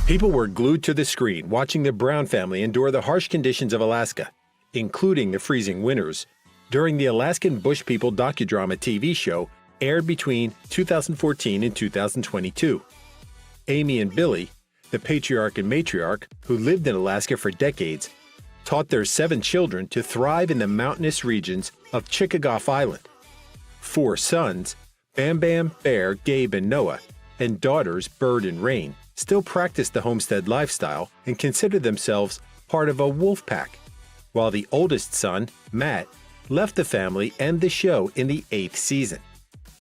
People were glued to the screen watching the Brown family endure the harsh conditions of Alaska, including the freezing winters, during the Alaskan Bush People docudrama TV show aired between 2014 and 2022. Amy and Billy, the patriarch and matriarch who lived in Alaska for decades, taught their 7 children to thrive in the mountainous regions of Chickagoff Island. 4 sons, Bam Bam, Bear, Gabe, and Noah, and daughters, Bird and Rain, still practice the homestead lifestyle and consider themselves part of a wolf pack, while the oldest son, Matt, left the family and the show in the 8th season.